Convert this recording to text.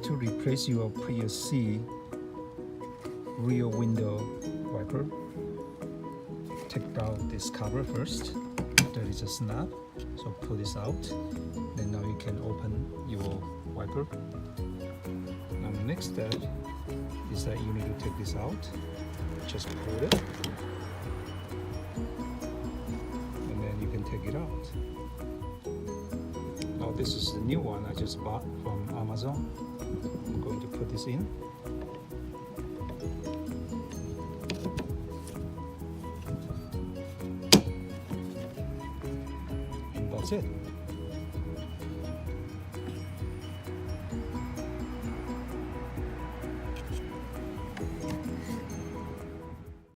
to replace your Pruis C rear window wiper, take out this cover first. There is a snap, so pull this out. Then now you can open your wiper. Now the next step is that you need to take this out. Just pull it, and then you can take it out. Now this is the new one I just bought from Amazon. I'm going to put this in. And that's it.